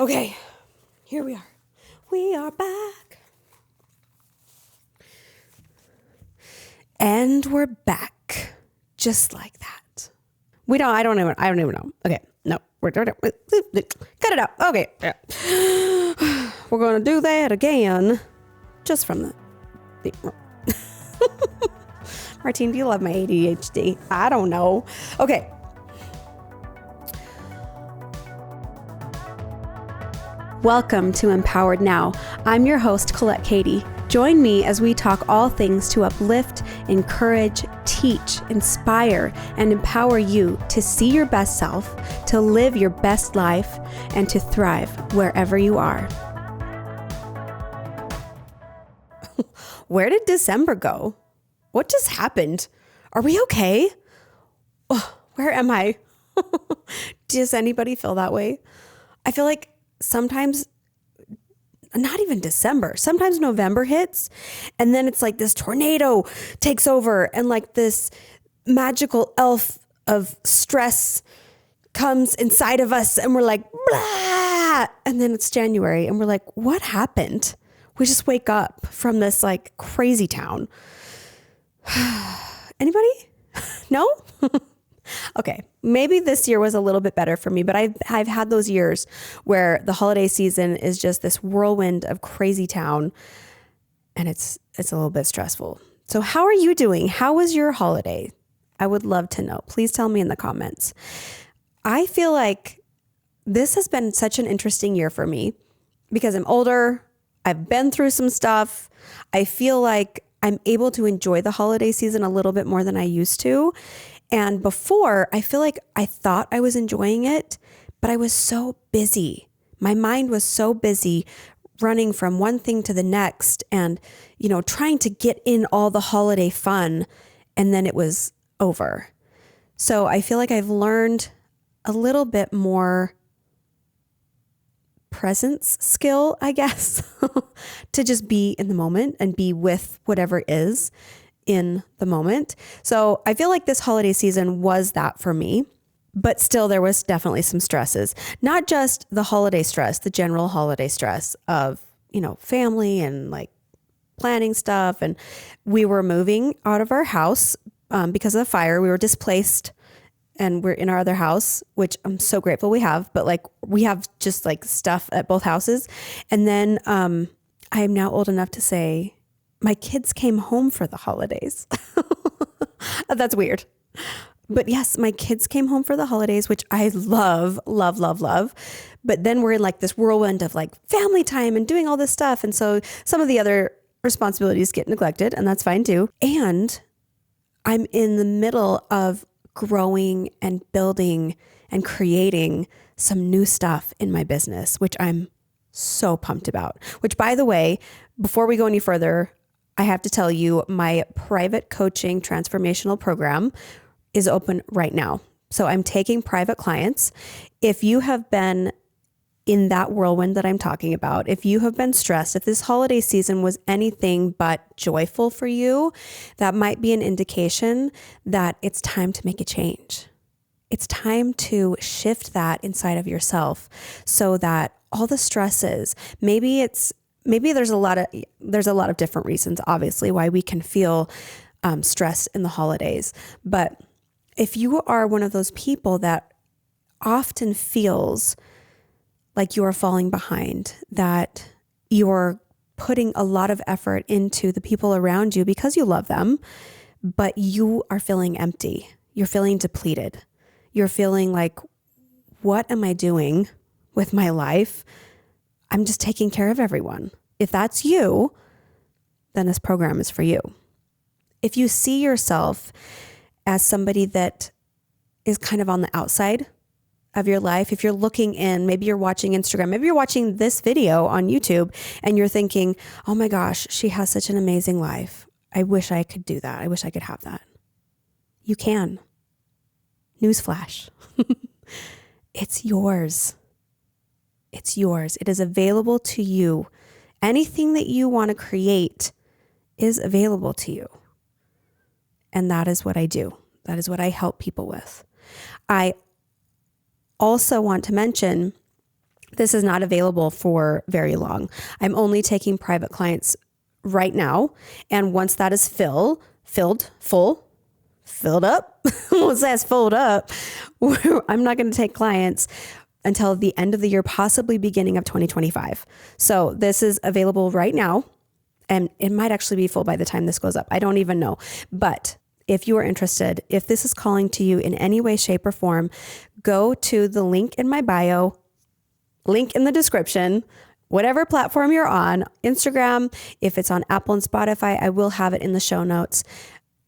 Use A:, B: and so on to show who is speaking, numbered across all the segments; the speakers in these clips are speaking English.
A: Okay, here we are. We are back. And we're back. Just like that. I don't even know. Okay, no. Cut it out. Okay. Yeah. We're going to do that again. Just from the... Martine, do you love my ADHD? I don't know. Okay. Welcome to Empowered Now. I'm your host, Colette Kati. Join me as we talk all things to uplift, encourage, teach, inspire, and empower you to see your best self, to live your best life, and to thrive wherever you are. Where did December go? What just happened? Are we okay? Oh, where am I? Does anybody feel that way? I feel like sometimes, not even December, sometimes November hits and then it's like this tornado takes over and like this magical elf of stress comes inside of us and we're like, blah! And then it's January and we're like, what happened? We just wake up from this like crazy town. Anybody? No? Okay, maybe this year was a little bit better for me, but I've had those years where the holiday season is just this whirlwind of crazy town, and it's a little bit stressful. So how are you doing? How was your holiday? I would love to know. Please tell me in the comments. I feel like this has been such an interesting year for me because I'm older. I've been through some stuff. I feel like I'm able to enjoy the holiday season a little bit more than I used to. And before, I feel like I thought I was enjoying it, but I was so busy. My mind was so busy running from one thing to the next and, trying to get in all the holiday fun. And then it was over. So I feel like I've learned a little bit more presence skill, I guess, to just be in the moment and be with whatever is in the moment. So I feel like this holiday season was that for me, but still there was definitely some stresses, not just the holiday stress, the general holiday stress of, family and like planning stuff. And we were moving out of our house because of the fire. We were displaced and we're in our other house, which I'm so grateful we have, but like we have just like stuff at both houses. And then I am now old enough to say my kids came home for the holidays. That's weird. But yes, my kids came home for the holidays, which I love, love, love, love. But then we're in like this whirlwind of like family time and doing all this stuff. And so some of the other responsibilities get neglected, and that's fine too. And I'm in the middle of growing and building and creating some new stuff in my business, which I'm so pumped about. Which, by the way, before we go any further, I have to tell you my private coaching transformational program is open right now. So I'm taking private clients. If you have been in that whirlwind that I'm talking about, if you have been stressed, if this holiday season was anything but joyful for you, that might be an indication that it's time to make a change. It's time to shift that inside of yourself so that all the stresses, maybe there's a lot of different reasons, obviously, why we can feel stressed in the holidays. But if you are one of those people that often feels like you are falling behind, that you're putting a lot of effort into the people around you because you love them, but you are feeling empty. You're feeling depleted. You're feeling like, what am I doing with my life? I'm just taking care of everyone. If that's you, then this program is for you. If you see yourself as somebody that is kind of on the outside of your life, if you're looking in, maybe you're watching Instagram, maybe you're watching this video on YouTube and you're thinking, oh my gosh, she has such an amazing life. I wish I could do that. I wish I could have that. You can. Newsflash. It's yours. It's yours. It is available to you. Anything that you want to create is available to you. And that is what I do. That is what I help people with. I also want to mention this is not available for very long. I'm only taking private clients right now. And once that is filled up, once that's filled up, I'm not going to take clients until the end of the year, possibly beginning of 2025. So this is available right now, and it might actually be full by the time this goes up. I don't even know. But if you are interested, if this is calling to you in any way, shape, or form, go to the link in my bio, link in the description, whatever platform you're on, Instagram, if it's on Apple and Spotify, I will have it in the show notes.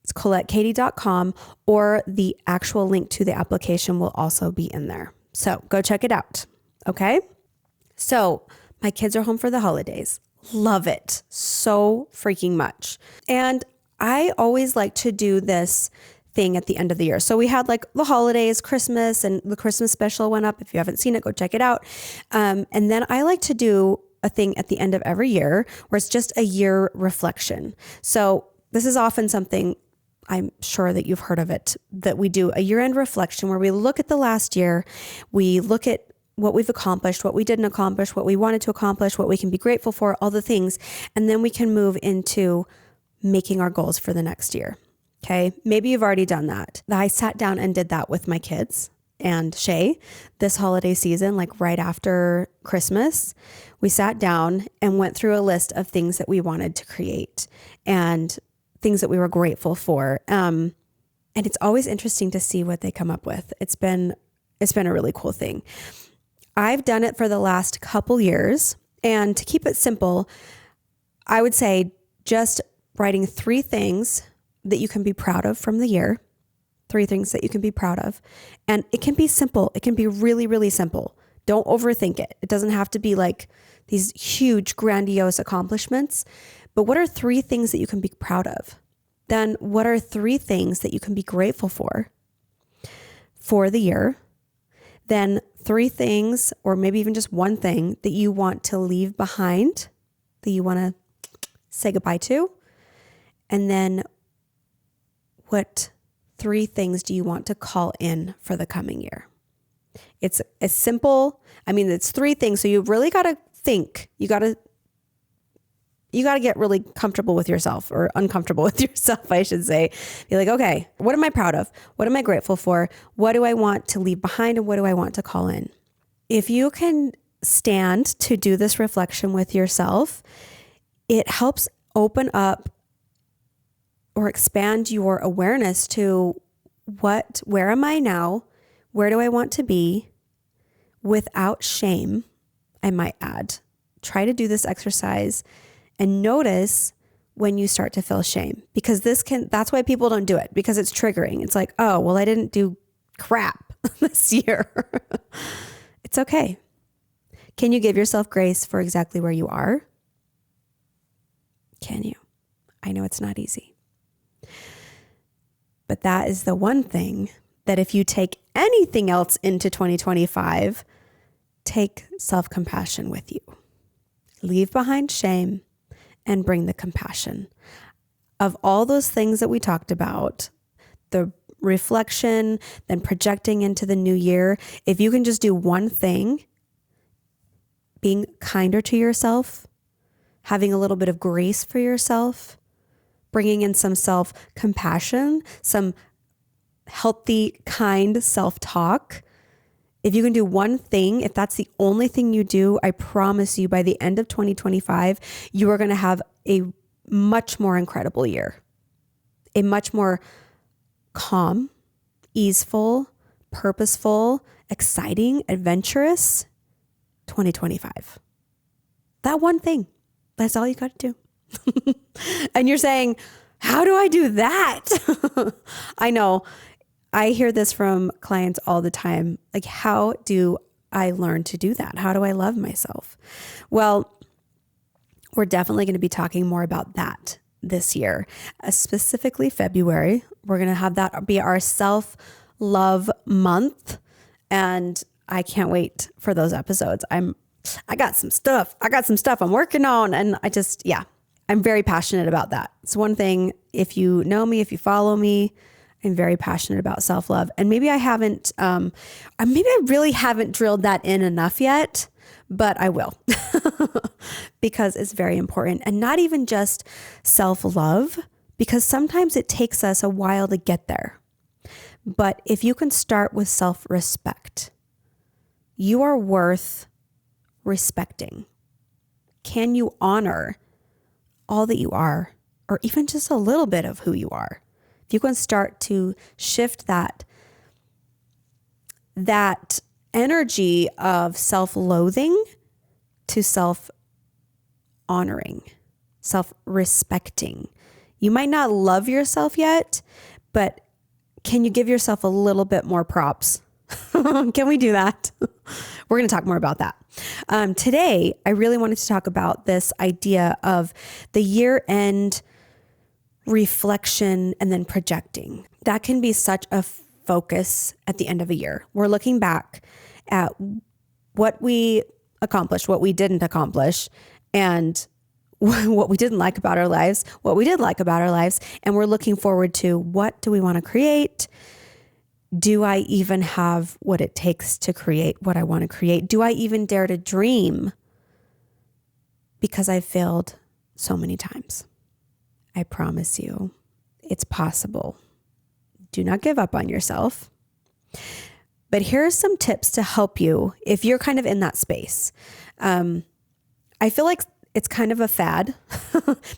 A: It's ColetteKatie.com, or the actual link to the application will also be in there. So go check it out. Okay. So my kids are home for the holidays. Love it so freaking much. And I always like to do this thing at the end of the year. So we had like the holidays, Christmas, and the Christmas special went up. If you haven't seen it, go check it out. And then I like to do a thing at the end of every year where it's just a year reflection. So this is often something, I'm sure that you've heard of it, that we do a year-end reflection where we look at the last year, we look at what we've accomplished, what we didn't accomplish, what we wanted to accomplish, what we can be grateful for, all the things. And then we can move into making our goals for the next year. Okay. Maybe you've already done that. I sat down and did that with my kids and Shay this holiday season, like right after Christmas. We sat down and went through a list of things that we wanted to create and things that we were grateful for. And it's always interesting to see what they come up with. It's been a really cool thing. I've done it for the last couple years, and to keep it simple, I would say just writing 3 things that you can be proud of from the year, 3 things that you can be proud of. And it can be simple. It can be really, really simple. Don't overthink it. It doesn't have to be like these huge, grandiose accomplishments. But what are 3 things that you can be proud of? Then what are 3 things that you can be grateful for the year? Then 3 things, or maybe even just 1 thing that you want to leave behind, that you want to say goodbye to. And then what 3 things do you want to call in for the coming year? It's as simple. I mean, it's 3 things. So you really got to think. You got to get really comfortable with yourself, or uncomfortable with yourself, I should say. Be like, okay, what am I proud of? What am I grateful for? What do I want to leave behind? And what do I want to call in? If you can stand to do this reflection with yourself, it helps open up or expand your awareness to where am I now? Where do I want to be? Without shame, I might add. Try to do this exercise and notice when you start to feel shame, because that's why people don't do it, because it's triggering. It's like, oh, well, I didn't do crap this year. It's okay. Can you give yourself grace for exactly where you are? Can you? I know it's not easy. But that is the one thing that if you take anything else into 2025, take self-compassion with you. Leave behind shame and bring the compassion. Of all those things that we talked about, the reflection, then projecting into the new year, if you can just do one thing, being kinder to yourself, having a little bit of grace for yourself, bringing in some self-compassion, some healthy, kind self-talk. If you can do one thing, if that's the only thing you do, I promise you by the end of 2025, you are going to have a much more incredible year, a much more calm, easeful, purposeful, exciting, adventurous 2025. That one thing, that's all you got to do. And you're saying, how do I do that? I know. I hear this from clients all the time. Like, how do I learn to do that? How do I love myself? Well, we're definitely going to be talking more about that this year, specifically February. We're going to have that be our self-love month. And I can't wait for those episodes. I got some stuff I'm working on. And I'm very passionate about that. It's one thing, if you know me, if you follow me, I'm very passionate about self-love. And maybe I really haven't drilled that in enough yet, but I will because it's very important. And not even just self-love, because sometimes it takes us a while to get there. But if you can start with self-respect, you are worth respecting. Can you honor all that you are, or even just a little bit of who you are? If you can start to shift that energy of self-loathing to self-honoring, self-respecting. You might not love yourself yet, but can you give yourself a little bit more props? Can we do that? We're going to talk more about that. Today, I really wanted to talk about this idea of the year-end reflection and then projecting. That can be such a focus at the end of a year. We're looking back at what we accomplished, what we didn't accomplish, and what we didn't like about our lives, what we did like about our lives, and we're looking forward to what do we want to create? Do I even have what it takes to create what I want to create? Do I even dare to dream? Because I failed so many times. I promise you, it's possible. Do not give up on yourself. But here are some tips to help you if you're kind of in that space. I feel like it's kind of a fad.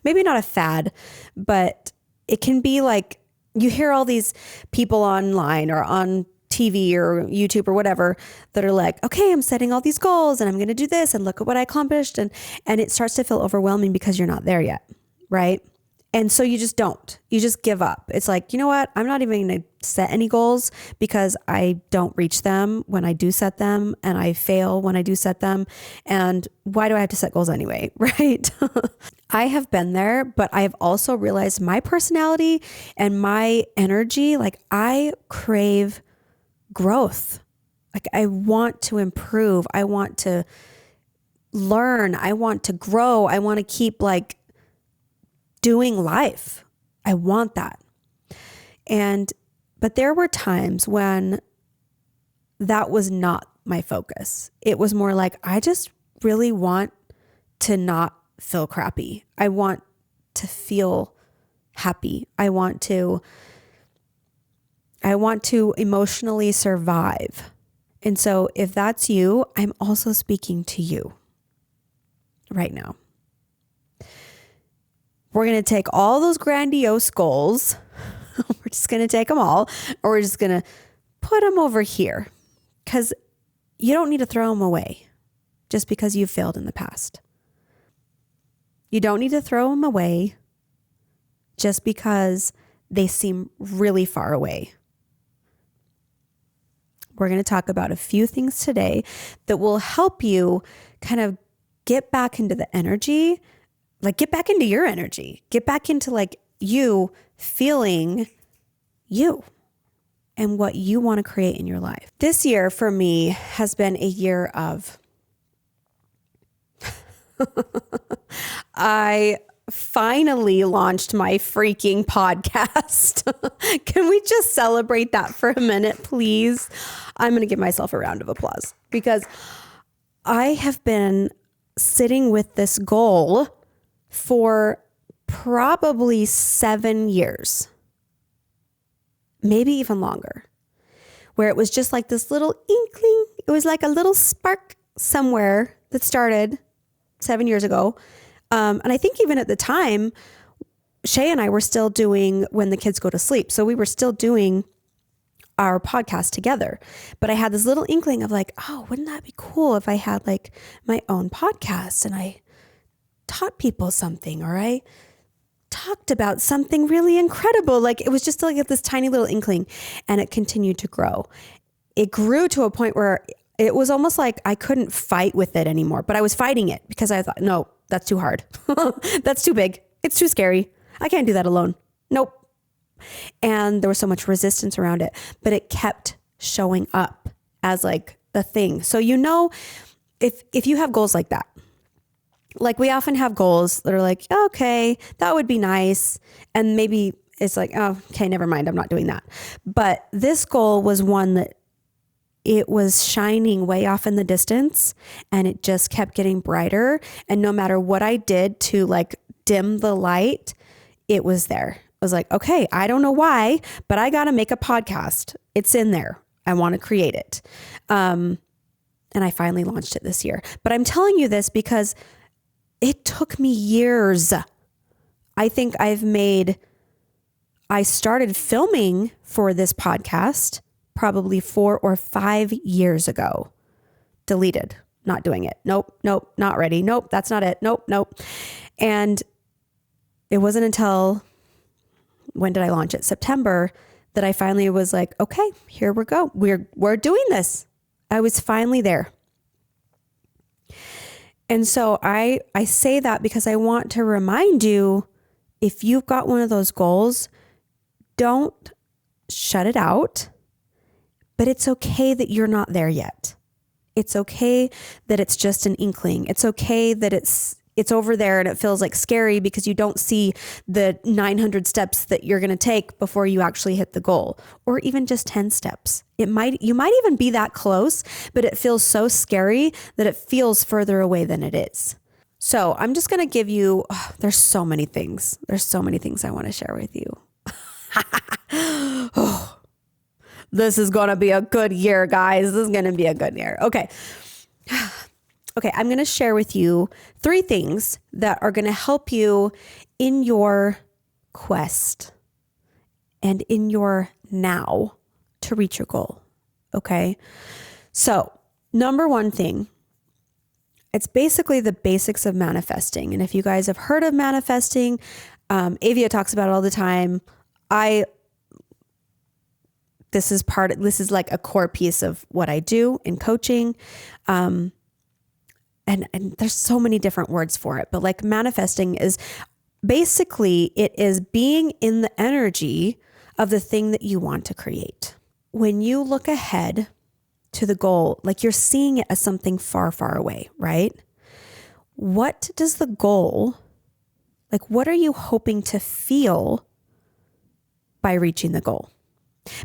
A: Maybe not a fad, but it can be like you hear all these people online or on TV or YouTube or whatever that are like, okay, I'm setting all these goals and I'm going to do this and look at what I accomplished. And it starts to feel overwhelming because you're not there yet, right? And so you just don't. You just give up. It's like, you know what? I'm not even going to set any goals because I don't reach them when I do set them, and I fail when I do set them. And why do I have to set goals anyway, right? I have been there, but I have also realized my personality and my energy, like I crave growth. Like I want to improve. I want to learn. I want to grow. I want to keep like doing life. I want that. But there were times when that was not my focus. It was more like, I just really want to not feel crappy. I want to feel happy. I want to emotionally survive. And so if that's you, I'm also speaking to you right now. We're going to take all those grandiose goals. We're just going to take them all, or we're just going to put them over here, because you don't need to throw them away just because you've failed in the past. You don't need to throw them away just because they seem really far away. We're going to talk about a few things today that will help you kind of get back into the energy. Like get back into your energy, get back into like you feeling you and what you want to create in your life. This year for me has been a year of, I finally launched my freaking podcast. Can we just celebrate that for a minute, please? I'm going to give myself a round of applause because I have been sitting with this goal for probably 7 years, maybe even longer, where it was just like this little inkling. It was like a little spark somewhere that started 7 years ago. And I think even at the time, Shay and I were still doing When the Kids Go to Sleep. So we were still doing our podcast together. But I had this little inkling of like, oh, wouldn't that be cool if I had like my own podcast and I taught people something, or I talked about something really incredible. Like it was just like this tiny little inkling, and it continued to grow. It grew to a point where it was almost like I couldn't fight with it anymore, but I was fighting it because I thought, no, that's too hard. That's too big. It's too scary. I can't do that alone. Nope. And there was so much resistance around it, but it kept showing up as like the thing. So, you know, if you have goals like that, like we often have goals that are like, okay, that would be nice. And maybe it's like, oh, okay, never mind. I'm not doing that. But this goal was one that it was shining way off in the distance and it just kept getting brighter. And no matter what I did to like dim the light, it was there. I was like, okay, I don't know why, but I got to make a podcast. It's in there. I want to create it. And I finally launched it this year. But I'm telling you this because it took me years. I think I started filming for this podcast probably 4 or 5 years ago. Deleted, not doing it. Nope, not ready. Nope, that's not it. Nope. And it wasn't until, when did I launch it? September, that I finally was like, okay, here we go. We're doing this. I was finally there. And so I say that because I want to remind you, if you've got one of those goals, don't shut it out, but it's okay that you're not there yet. It's okay that it's just an inkling. It's okay that it's over there and it feels like scary because you don't see the 900 steps that you're going to take before you actually hit the goal, or even just 10 steps. You might even be that close, but it feels so scary that it feels further away than it is. So I'm just going to give you, there's so many things. There's so many things I want to share with you. Oh, this is going to be a good year, guys. This is going to be a good year. Okay. I'm going to share with you 3 things that are going to help you in your quest and in your now to reach your goal. Okay. So number 1 thing, it's basically the basics of manifesting. And if you guys have heard of manifesting, Avia talks about it all the time. This is like a core piece of what I do in coaching. And there's so many different words for it, but like manifesting is basically, it is being in the energy of the thing that you want to create. When you look ahead to the goal, like you're seeing it as something far, far away, right? What does the goal, like what are you hoping to feel by reaching the goal?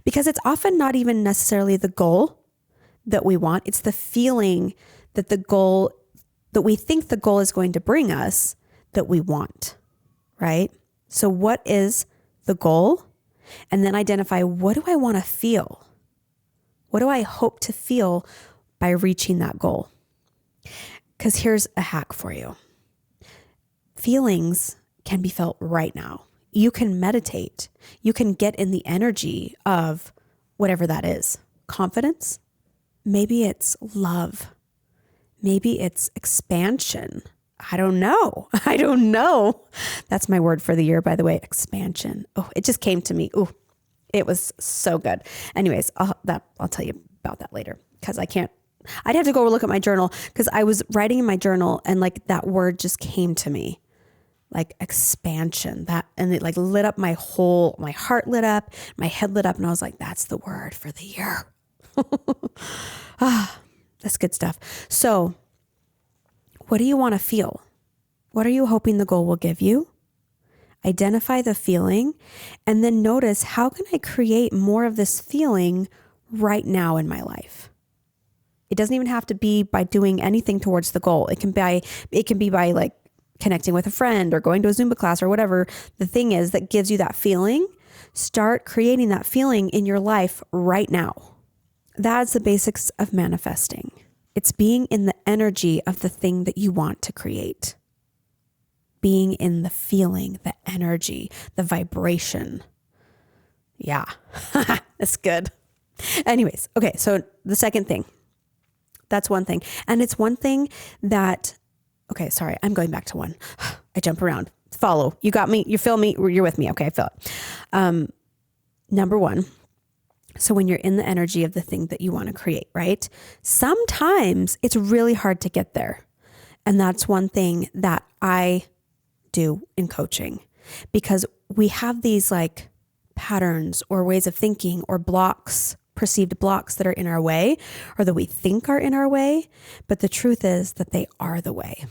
A: Because it's often not even necessarily the goal that we want. It's the feeling that that we think the goal is going to bring us that we want, right? So what is the goal? And then identify, what do I want to feel? What do I hope to feel by reaching that goal? Because here's a hack for you. Feelings can be felt right now. You can meditate. You can get in the energy of whatever that is. Confidence. Maybe it's love. Maybe it's expansion. I don't know. That's my word for the year, by the way, expansion. Oh, it just came to me. Oh, it was so good. Anyways, I'll tell you about that later because I'd have to go look at my journal because I was writing in my journal and like that word just came to me. Like expansion, and it like lit up my heart lit up, my head lit up, and I was like, that's the word for the year. That's good stuff. So what do you want to feel? What are you hoping the goal will give you? Identify the feeling, and then notice, how can I create more of this feeling right now in my life? It doesn't even have to be by doing anything towards the goal. It can be by like connecting with a friend or going to a Zumba class or whatever the thing is that gives you that feeling. Start creating that feeling in your life right now. That's the basics of manifesting. It's being in the energy of the thing that you want to create. Being in the feeling, the energy, the vibration. Yeah, that's good. Anyways, okay, so the second thing, that's one thing. And it's one thing that, okay, sorry, I'm going back to one. I jump around. Follow. You got me. You feel me. You're with me. Okay, I feel it. Number 1. So when you're in the energy of the thing that you want to create, right? Sometimes it's really hard to get there. And that's one thing that I do in coaching, because we have these like patterns or ways of thinking or blocks, perceived blocks that are in our way or that we think are in our way. But the truth is that they are the way.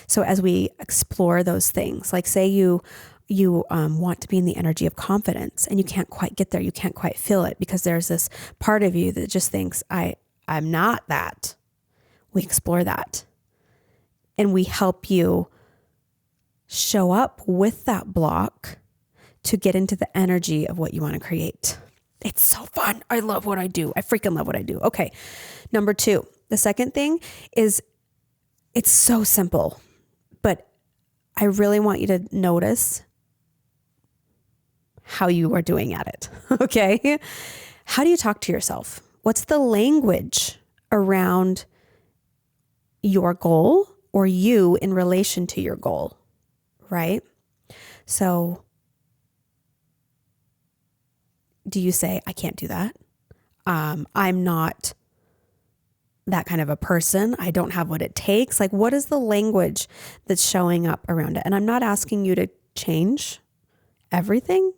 A: So as we explore those things, like say you want to be in the energy of confidence and you can't quite get there. You can't quite feel it because there's this part of you that just thinks, I'm not that. We explore that and we help you show up with that block to get into the energy of what you want to create. It's so fun. I love what I do. I freaking love what I do. Okay. Number 2, the second thing is it's so simple, but I really want you to notice how you are doing at it. Okay. How do you talk to yourself? What's the language around your goal or you in relation to your goal? Right? So do you say, I can't do that? I'm not that kind of a person. I don't have what it takes. Like, what is the language that's showing up around it? And I'm not asking you to change everything.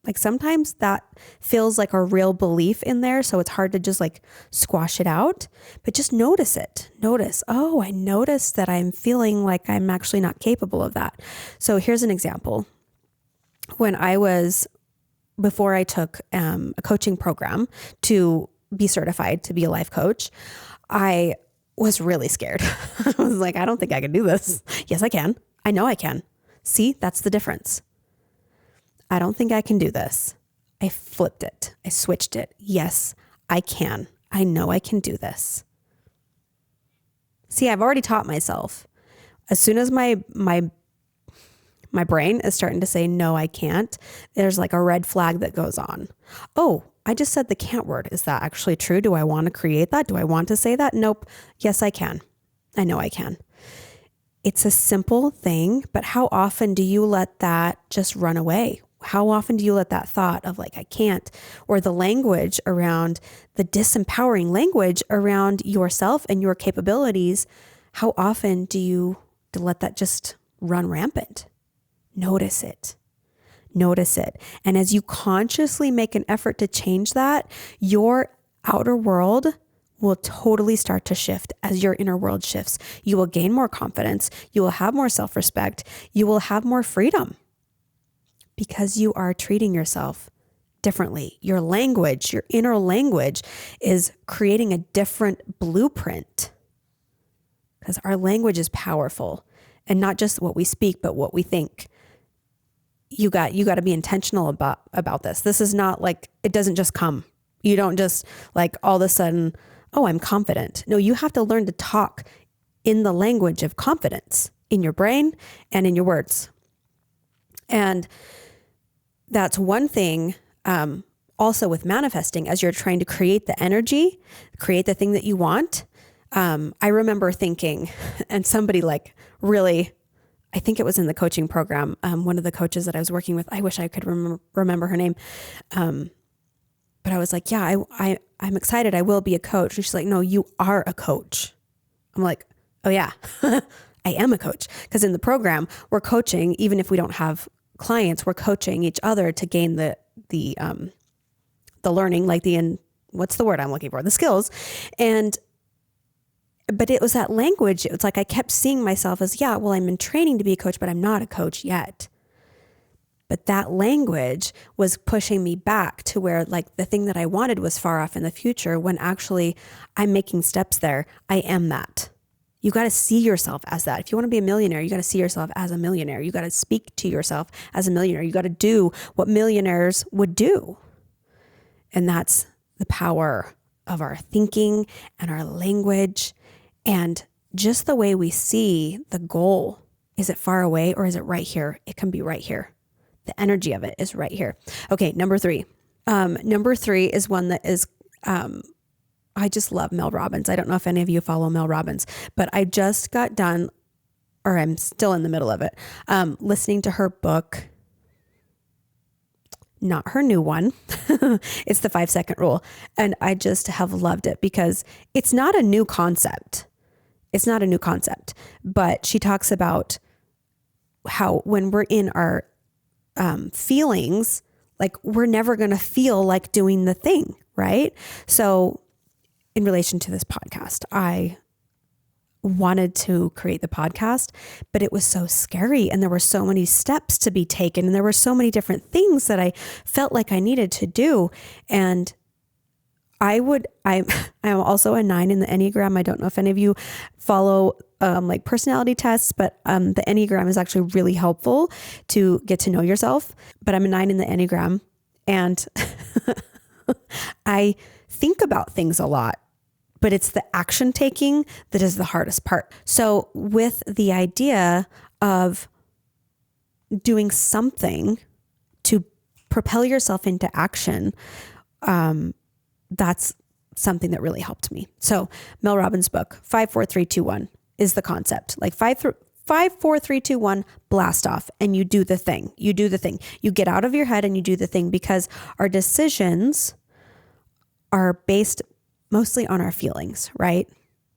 A: Like sometimes that feels like a real belief in there. So it's hard to just like squash it out, but just notice it. Notice, oh, I noticed that I'm feeling like I'm actually not capable of that. So here's an example. Before I took a coaching program to be certified to be a life coach, I was really scared. I was like, I don't think I can do this. Yes, I can. I know I can. See, that's the difference. I don't think I can do this. I flipped it. I switched it. Yes, I can. I know I can do this. See, I've already taught myself. As soon as my brain is starting to say, no, I can't, there's like a red flag that goes on. Oh, I just said the can't word. Is that actually true? Do I want to create that? Do I want to say that? Nope. Yes, I can. I know I can. It's a simple thing, but how often do you let that just run away? How often do you let that thought of like, I can't, or the language around the disempowering language around yourself and your capabilities, how often do you let that just run rampant? Notice it. Notice it. And as you consciously make an effort to change that, your outer world will totally start to shift as your inner world shifts. You will gain more confidence. You will have more self-respect. You will have more freedom because you are treating yourself differently. Your language, your inner language is creating a different blueprint because our language is powerful and not just what we speak, but what we think. You got to be intentional about this. This is not like, it doesn't just come. You don't just like all of a sudden, oh, I'm confident. No, you have to learn to talk in the language of confidence in your brain and in your words. And that's one thing. Also with manifesting, as you're trying to create the energy, create the thing that you want. I remember thinking, and somebody like really, I think it was in the coaching program. One of the coaches that I was working with, I wish I could remember her name. But I was like, yeah, I'm excited. I will be a coach. And she's like, no, you are a coach. I'm like, oh yeah, I am a coach. Because in the program, we're coaching, even if we don't have clients, we're coaching each other to gain the learning, like what's the word I'm looking for? The skills. But it was that language. It was like, I kept seeing myself as, yeah, well, I'm in training to be a coach, but I'm not a coach yet. But that language was pushing me back to where like the thing that I wanted was far off in the future when actually I'm making steps there. I am that. You got to see yourself as that. If you want to be a millionaire, you got to see yourself as a millionaire. You got to speak to yourself as a millionaire. You got to do what millionaires would do. And that's the power of our thinking and our language and just the way we see the goal. Is it far away or is it right here? It can be right here. The energy of it is right here. Okay, number 3. Number 3 is one that is, I just love Mel Robbins. I don't know if any of you follow Mel Robbins, but I just got done, or I'm still in the middle of it, listening to her book. Not her new one. It's the 5-second rule. And I just have loved it because it's not a new concept. It's not a new concept, but she talks about how when we're in our feelings, like we're never going to feel like doing the thing, right? So in relation to this podcast, I wanted to create the podcast, but it was so scary and there were so many steps to be taken and there were so many different things that I felt like I needed to do. And I'm also a 9 in the Enneagram. I don't know if any of you follow like personality tests, but the Enneagram is actually really helpful to get to know yourself. But I'm a 9 in the Enneagram, and I think about things a lot, but it's the action taking that is the hardest part. So with the idea of doing something to propel yourself into action, that's something that really helped me. So Mel Robbins' book, 5, 4, 3, 2, 1 is the concept. Like 5, 4, 3, 2, 1, blast off, and you do the thing. You do the thing. You get out of your head and you do the thing, because our decisions are based mostly on our feelings, right?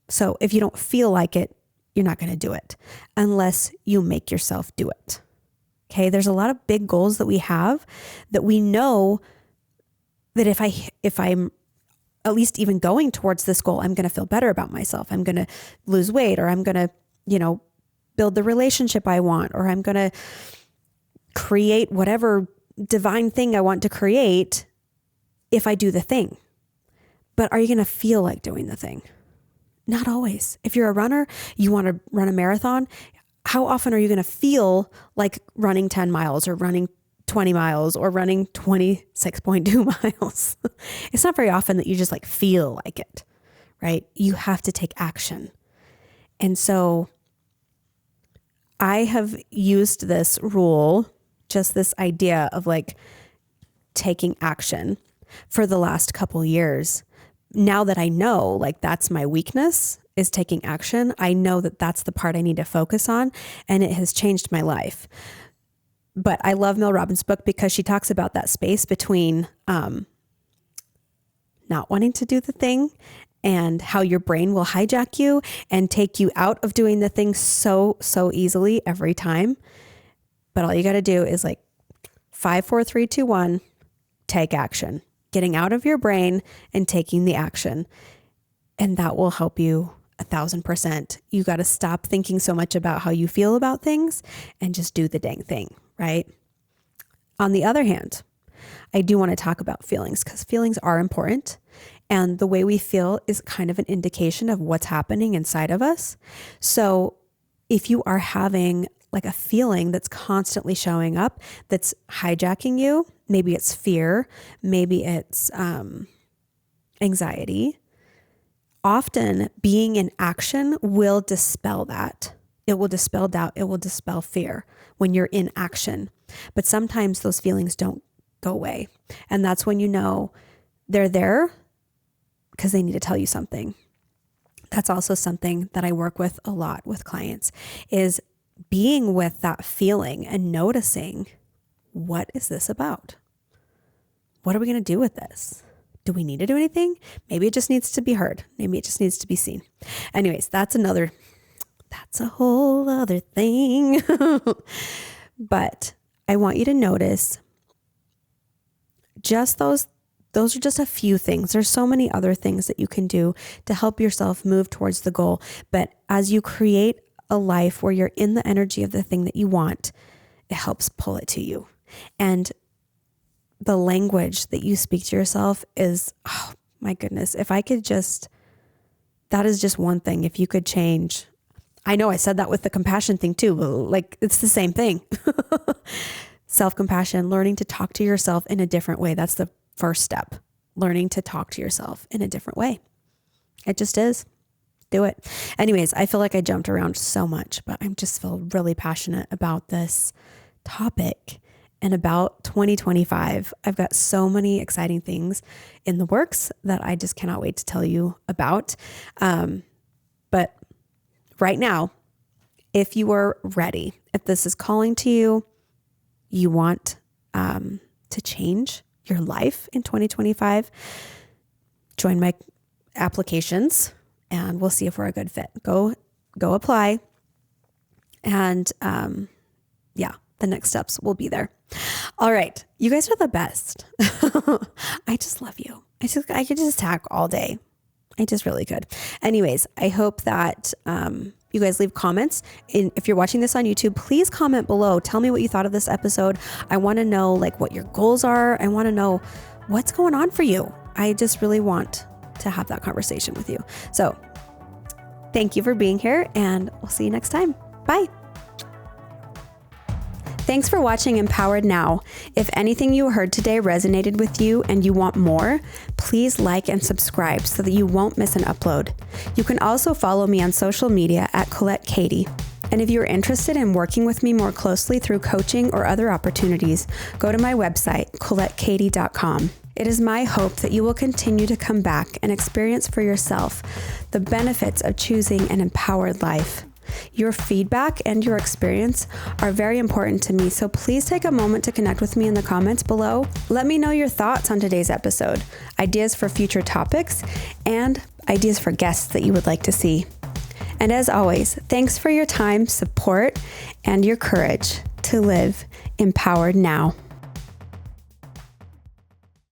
A: So if you don't feel like it, you're not going to do it unless you make yourself do it. Okay. There's a lot of big goals that we have that we know that if I'm at least even going towards this goal, I'm going to feel better about myself. I'm going to lose weight, or I'm going to, build the relationship I want, or I'm going to create whatever divine thing I want to create if I do the thing. But are you going to feel like doing the thing? Not always. If you're a runner, you want to run a marathon, how often are you going to feel like running 10 miles or running 20 miles or running 26.2 miles? It's not very often that you just like feel like it, right? You have to take action. And so I have used this rule, just this idea of like taking action for the last couple years. Now that I know like that's my weakness, is taking action, I know that that's the part I need to focus on, and it has changed my life. But I love Mel Robbins' book because she talks about that space between not wanting to do the thing and how your brain will hijack you and take you out of doing the thing so easily every time. But all you got to do is like 5, 4, 3, 2, 1, take action, getting out of your brain and taking the action. And that will help you 1,000%. You got to stop thinking so much about how you feel about things and just do the dang thing, right? On the other hand, I do want to talk about feelings, because feelings are important. And the way we feel is kind of an indication of what's happening inside of us. So if you are having like a feeling that's constantly showing up, that's hijacking you, maybe it's fear, maybe it's anxiety, often being in action will dispel that. It will dispel doubt. It will dispel fear when you're in action. But sometimes those feelings don't go away. And that's when you know they're there because they need to tell you something. That's also something that I work with a lot with clients, is being with that feeling and noticing, what is this about? What are we going to do with this? Do we need to do anything? Maybe it just needs to be heard. Maybe it just needs to be seen. Anyways, that's a whole other thing. But I want you to notice just those are just a few things. There's so many other things that you can do to help yourself move towards the goal. But as you create a life where you're in the energy of the thing that you want, it helps pull it to you. And the language that you speak to yourself is, oh my goodness, that is just one thing. If you could change, I know I said that with the compassion thing too, but like it's the same thing. Self-compassion, learning to talk to yourself in a different way. That's the first step, learning to talk to yourself in a different way. It just is. Do it. Anyways, I feel like I jumped around so much, but I just feel really passionate about this topic and about 2025. I've got so many exciting things in the works that I just cannot wait to tell you about. But right now, if you are ready, if this is calling to you, you want to change your life in 2025, join my applications and we'll see if we're a good fit. Go apply. And the next steps will be there. All right. You guys are the best. I just love you. I could just talk all day. I just really could. Anyways, I hope that you guys leave comments. If you're watching this on YouTube, please comment below. Tell me what you thought of this episode. I want to know like what your goals are. I want to know what's going on for you. I just really want to have that conversation with you. So thank you for being here, and we'll see you next time. Bye. Thanks for watching Empowered Now. If anything you heard today resonated with you and you want more, please like and subscribe so that you won't miss an upload. You can also follow me on social media at Colette Kati. And if you're interested in working with me more closely through coaching or other opportunities, go to my website, ColetteKati.com. It is my hope that you will continue to come back and experience for yourself the benefits of choosing an empowered life. Your feedback and your experience are very important to me, so please take a moment to connect with me in the comments below. Let me know your thoughts on today's episode, ideas for future topics, and ideas for guests that you would like to see. And as always, thanks for your time, support, and your courage to live empowered now.